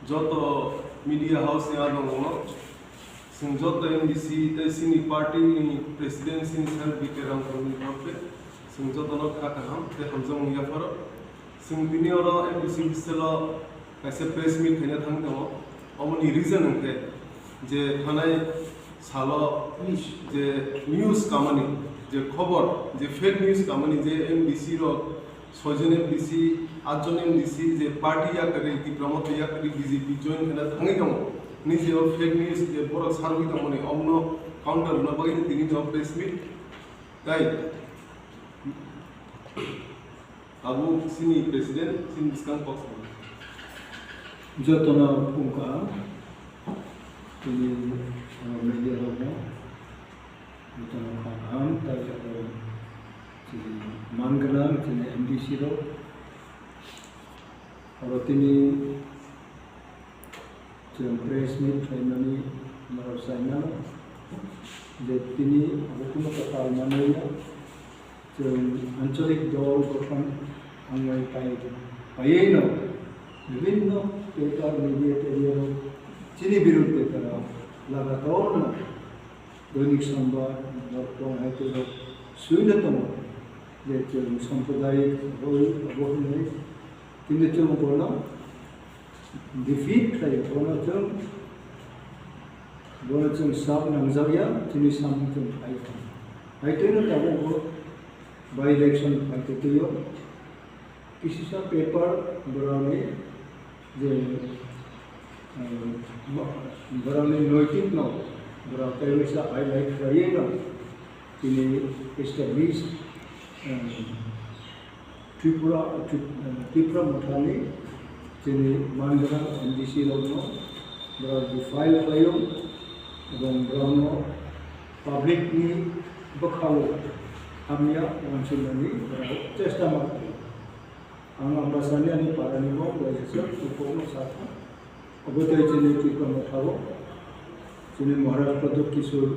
joto media house ya dongo sing joto MDC te sini party president sin sel bikeram kami kape sing joto no kakam te hamjong ya faro sing dini oro MDC biselo kaise press meet khane thang dongo amoni reason ke je thanai salo je news kamani je khobor je fake news kamani je MDC ro sojon MDC आजन MDC जे party या करे कि प्रमोद या करे BJP join करना थांगे दम निजे और फेक न्यूज़ जे बरो सारवी दम ने अमनो काउंटर न बगिन तिनि जॉब प्रेस मीट गाय अबु सिनी प्रेसिडेंट सिन स्कान पक्ष जतना पुंका तिनि मीडिया होना जतना हम ताजो मानगना तिनि MDC रो और तिनी जों प्रेस मीट खालामनानै माराव सायना जे तिनी हुकुम कथा मानैया जों आंचलिक दल गठन आंगै पायैनो विभिन्न पेपर मीडिया टेलियो तिनी बिरुद्धे तारा लगातार दैनिक संबाद दर्पण हाइटेरो सुइनतम जे जों साम्प्रदायिक अबहनै तिनी जों बोला डिफीट खायो बोला जों साब नांजाया तिनी साम जों हाइटेनो दाबो बाय इलेक्शन फाइटेयो किसिसा पेपर बराने जे बराने नैतिक न बरा पैसा हाईलाइट खायो तिनी एस्टैब्लिश त्रिपुरा मथानि जोंनि मानगोनां MDC रावनो बिराद डिफाइल खालायो एवं रावनो पाब्लिकनि बोखाव हामिया ओनसोलनि चेष्टा मावो आं आम्बासानि पारानि माव रायजो सुखनो साथा अबोदै जोंनि त्रिपुरा मथाव जोंनि महाराज प्रदीप किशोर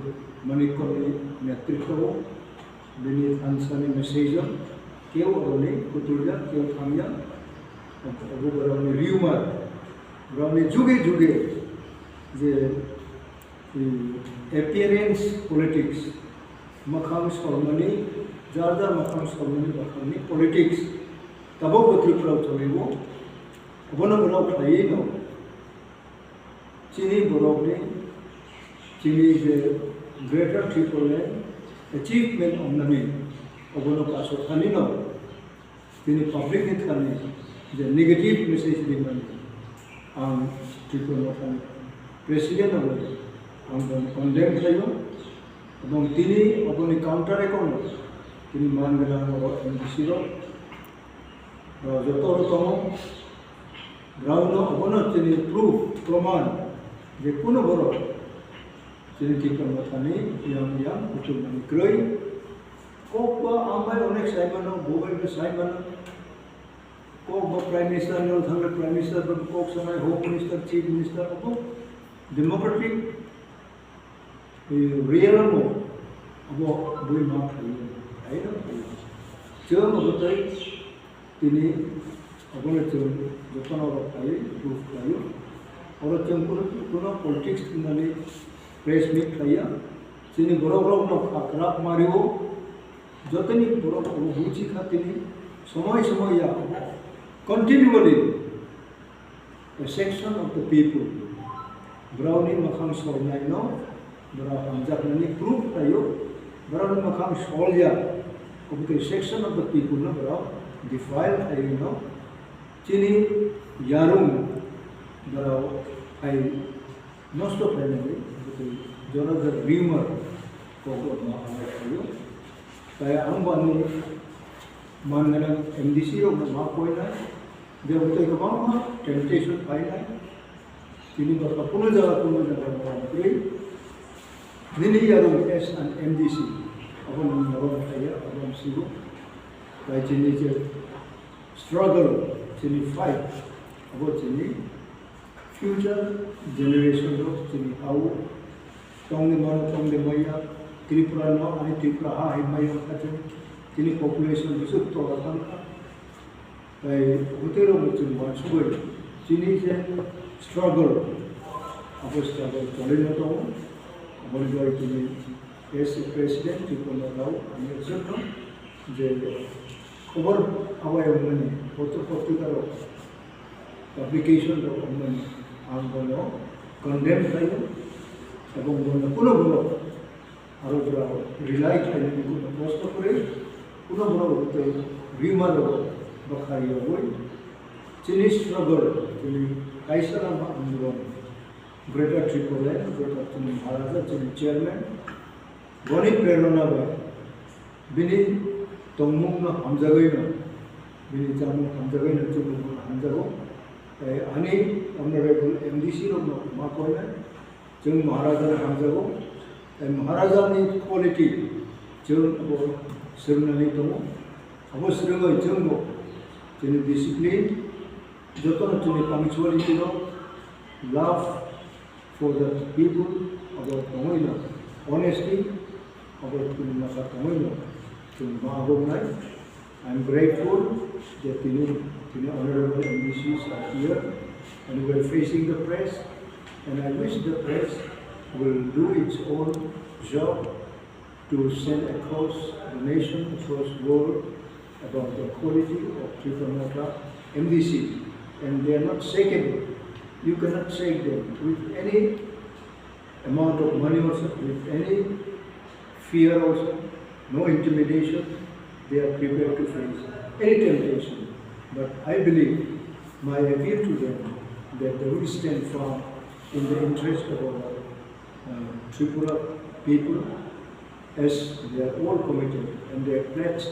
मणिकरनि नेतृत्वआव बिनि आनसानि मेसेजजों केव अरने कुतुरिया केव थामिया अबो बरावनि रिउमार बरावनि जुगे जुगे जे एपियरेंस पॉलिटिक्स मखाम सरमनि जार मखाम सरमनि मखामनि पॉलिटिक्स तबो त्रिपुराव चलेबो अबनो बराव थायै न चिनि बरावनि चिनि जे ग्रेटर त्रिपुरालैंड अचीवमेंट हमनानै अबनो कासो थानि न दिनै पाब्लिकनि थानि जे नेगेटिव मेसेज दिमोन आं त्रिपुरा मथानि प्रेसिडेंट अबो आं कन्डेम खालायो एवं दिनै अबनि काउंटर एकाउंट दिनै मानगोनां MDC रो जत रकम ग्राउंड अबनो दिनै प्रूफ प्रमाण जे कोनो बरो दिनै त्रिपुरा मथानि यां कुटुमनि ग्रै कोकबा आमबाय अनेक साइमानो गभर्नमेंट साइमानो कोकबा प्राइम मिनिस्टर ने थांले प्राइम मिनिस्टर कोक समय होम मिनिस्टर चीफ मिनिस्टर को डेमोक्रेटिक रियल मो अब बुई मा थायो आइनो जों अबतै तिनी अबनो जों जतन रखायो प्रूफ खायो और जों कोनो पॉलिटिक्स होननानै प्रेस मीट खाया जोंनि बर'रावनो खाख्राब मारियो जतनी बरफ बुझी खातिर समय या continuously a section of the people ब्राउनी मखाम सरनाय न ब्रा हमजाखनानि प्रूफ थायो ब्राउनी मखाम सरया अबके section of the people न ब्रा डिफाइल थायो न चिनि यारुम ब्रा आइ नष्ट खालामनानै जरा ज रिमर को थायो ताय आंबानि मानगोनां MDC रो मा कोइना जे उतै गोबां टेम्पटेशन फायनाय तिनि बाथ्रा कोनो जायगा मावै दिनै यारो एस एन MDC अबन नरम थायो अबन सिगु ताय दिनै जे स्ट्रगल दिनै फाइट अब दिनै फ्यूचर जेनेरेशन रो दिनै आउ तंगे मानो तंगे मैया त्रिपुरा न आणि त्रिपुरा हा हिमाय खाथे तिनी पॉपुलेशन बिसुक तो थांखा ताय होतेरो मुचुं वानसुबै Chinese struggle, our struggle, Tolino, our as a president, people allow, and etc. The over our money, particular application of money, I'm going to condemn them, এবং কোনো বড় আরো যারা রিলাই খাইলে কোনো কষ্ট করে কোনো বড় হতে বিমার বা খাইয়া বই চিনি স্ট্রাগল চিনি কাইসালাম আন্দোলন গ্রেটার ট্রিপোল্যান্ড গ্রেটার চিনি মহারাজা চিনি চেয়ারম্যান গণি প্রেরণা বা বিনি তংমুংনা হামজাগৈনা বিনি জামুং হামজাগৈনা চুমুং হামজাগো আনি অনারেবল এমডিসি রং मा কইনা जों महाराजा हामजागौ महाराजानि क्वालिटी जों सोलोंनानै दङ आबो सोलोङै जोंबो जोंनि डिसिप्लिन जतन जोंनि पांचुअलिटी दं लाभ फर द पिपल आबो दङैनो अनेस्टि आबो जोंनि माखा दङैनो जों मागौनाय I am grateful that the honorable MDCs are here and we are facing the press. And I wish the press will do its own job to send across the nation, across the world, about the quality of Tripanota MDC. And they are not shakeable. You cannot shake them with any amount of money also, with any fear also, no intimidation. They are prepared to face any temptation. But I believe my appeal to them that they will stand firm in the interest of our Tripura people, as they are all committed and they are pledged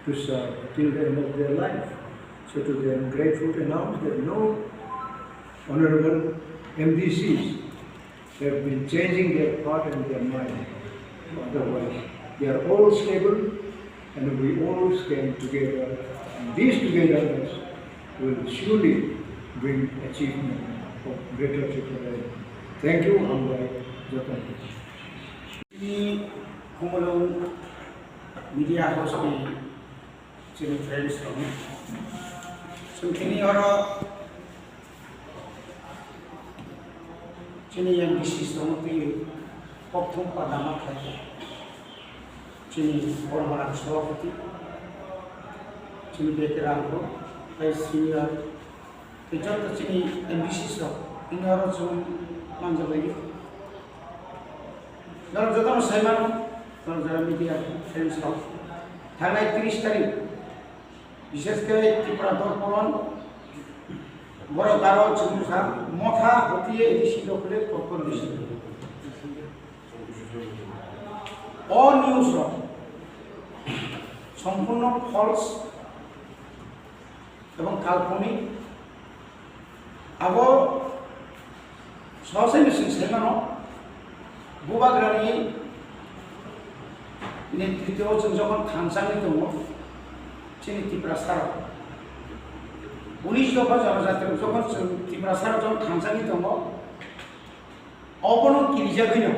to serve till the end of their life. So to them, I'm grateful to announce that no honorable MDCs have been changing their part and their mind. Otherwise, they are all stable and we all stand together. And these togetherness will surely bring achievement of greater Tripanota. Thank you, Ambai Jatan. Ini kumulong media house ni sini friends kami. So kini orang sini yang bisnis orang tu popthum padama kaya. Sini orang orang sawati. Sini veteran ko, senior. Kejar tu sini ambisius lah. Ini orang cuma manja lagi. Kalau jatuh saya mana, kalau jalan media friends lah. Thangai 30 तारीख विशेष कर त्रिपुरा दर्पण बड़ दारो चुमुसा मथा होती है इसी लोकले proper दिशा all news रो संपूर्ण false एवं काल्पनिक अब सहसे मिसिं सेमानो बुबाग्रानि नेतृत्व जों जखन थांसानि दङ जोंनि त्रिपुरा साराव 19 दफा जनजाति जखन जों त्रिपुरा साराव जों थांसानि दङ अबनो किरिजागैनो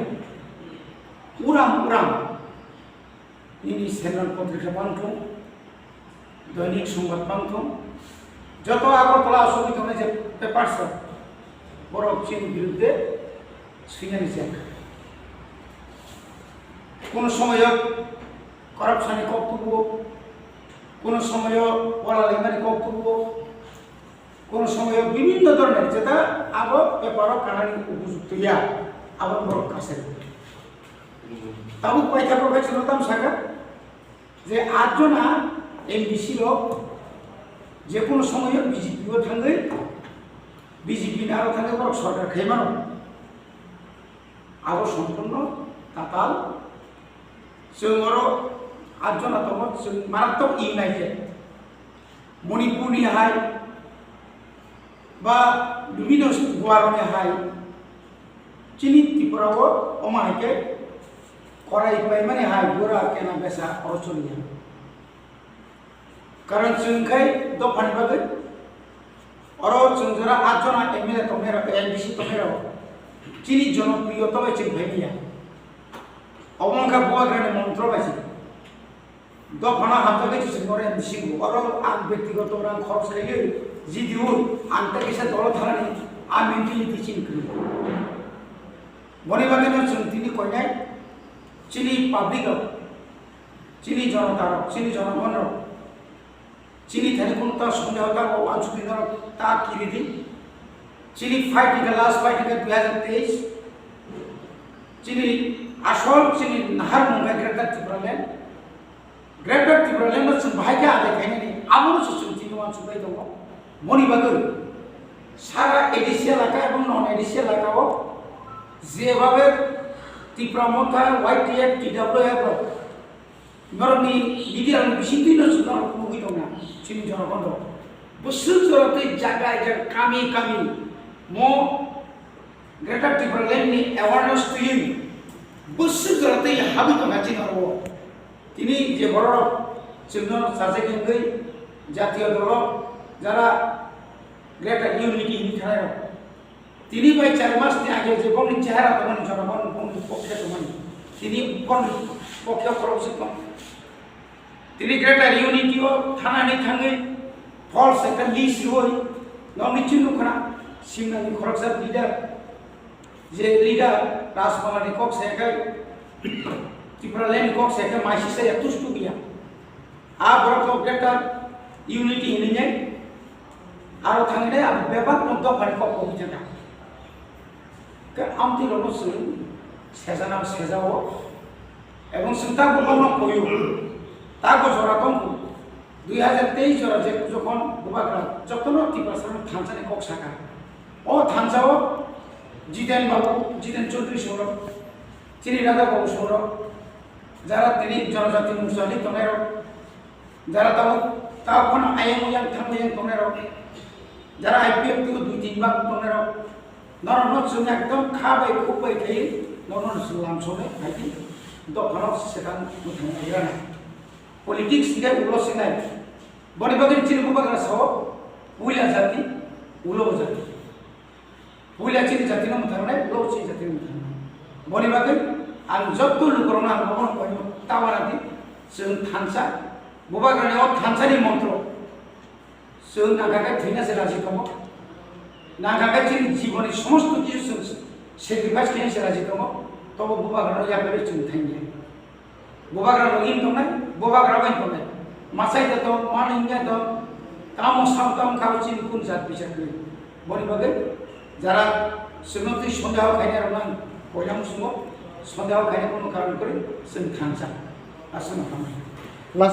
उराम निनि सेनल पत्रिका बांथुं दैनिक संबाद बांथुं যত আগরতলা অসুবিধা হলে যে পেপারস বড় চীন বিরুদ্ধে সিঙ্গানি চেক কোন সময় করাপশনে বক্তব্য কোন সময় পড়ালেখার বক্তব্য কোন সময় বিভিন্ন ধরনের যেটা আবার পেপার কানানি উপযুক্ত ইয়া আবার বড় কাছে তাও পয়সা প্রকাশিত দাম শাখা যে 8 জনা এমডিসি লোক যে কোনো সময় বিজেপিও থাকবে বিজেপি আরো থাকবে বড় সরকার খেমানো আবার সম্পূর্ণ তাতাল जों 8 जना दङ जों मारात्मक इउनाइटेड मणिपुरनि हाय बा বিভিন্ন गुवारनि हाय चिनि त्रिपुराव अमाहायके कराई पाइ माने हाय गोरा केना बेसा अरचनिया कारण जोंखाय दफानि बागै अरो जों जरा 8 जना एमएलए तमेरा एमडीसी तमेरा चिनि जनप्रियता जों भाइया अबंका बुवाग्रानि मन्त्र बायसि दफाना हामजागे चिसंगरे मिसिंगु अरो आं व्यक्तिगत रां खरच खायो जिदिउ आंता किसा दल थानानि आ मेन्टेलिटी चिनख्रि बनि बागे न चिन्तिनि कयनाय चिनि पाब्लिक चिनि जनता चिनि जनगण चिनि थाने कोनता समझौता को आंसुकिन ता किरिदि चिनि fight in the last fight in 2023 चिनि आसल चिनि नाहार मुंगा ग्रेटर त्रिपुरालेण्ड जों बाहायगा आदायखायनानै आबुं सुसुंथिनो आंसुबाय दङ मनि बागै सारा एडिसि एलाका এবং नन एडिसि एलाकाओ जेभाবে त्रिपुरा मथा वाइटिएफ टिडब्लिउएफ मरनि मिडियानि बिसिंथिनो सुना मुगि दङ चिनि जनगण बोसोर जराते जागाय कामि कामि म ग्रेटर त्रिपुरालेण्डनि एवारनेस तुयि बोसोर जराते हाबि दङाचिन आरो তিনি যে বড় চিহ্ন সাজে কেঙ্গই জাতীয় দল যারা গ্রেটার ইউনিটি নিখায় তিনি বাই 4 মাস আগে যে বনি চেহারা তখন জনগণ বনি পক্ষে তখন তিনি বনি পক্ষে প্রবসিত তিনি গ্রেটার ইউনিটি ও থানানি থাঙ্গে ফলস একটা লিস্ট হই নমি চিহ্ন খনা সিমনানি খরকসার লিডার যে লিডার রাজকুমারী কক সেকাই त्रिपुरालेण्ड कक सेके माइसिसे तुष्टु गया आ बरक ग्रेटर यूनिटी हिने आरो थांगे आ बेबाक न दफानि कक बिजना के आमति रनो सु सेजाना सेजाओ एवं सुंता बलनो कयो ताको जरा कम 2023 जरा जे जखन गोबाग्रा जतन त्रिपुरा थानसानि कक साका ओ थानसाओ जितेन बाबू जितेन चौधरी सौर चिनि राजा बाबू सौर যারা তিনি জনজাতি মুসলিম তনেরো যারা তাও কোন আইএমওয়ান থামবেন তনেরো যারা আইপিএফ থেকে 2-3 বার তনেরো নরন সুন একদম খাবে খুবই থাই নরন সুলাম সবে আইতি দফানো সেখান মুথাইরা পলিটিক্স গে উলো সিনাই বনি বাগের চিরকু বাগরা সব উইলা জাতি উলো জাতি উইলা চির জাতি না মুথারনে উলো চির জাতি মুথারনে বনি বাগের आं जत्तु लुकरना भगवान कयो तावारादि जों थानसा गोबाग्रानियाव थानसानि मन्त्र जों नागागा थैनासे राजि दङ नागागा जों जीवननि समस्त किछु जों सेक्रिफाइस खालामसे राजि दङ तब गोबाग्रानो याबे जों थाइने गोबाग्रानो इन दंनाय गोबाग्रा बाय दंनाय मासाय दं मानिंगा दं कामो सामताम खावचिन कुन जात बिचारनि बनि बागै যারা सुनति सन्देह खायनाय रना कयलाम सुमो सन्देह खायनाय कोनो कारण करे जों थानसा आसन खालामो।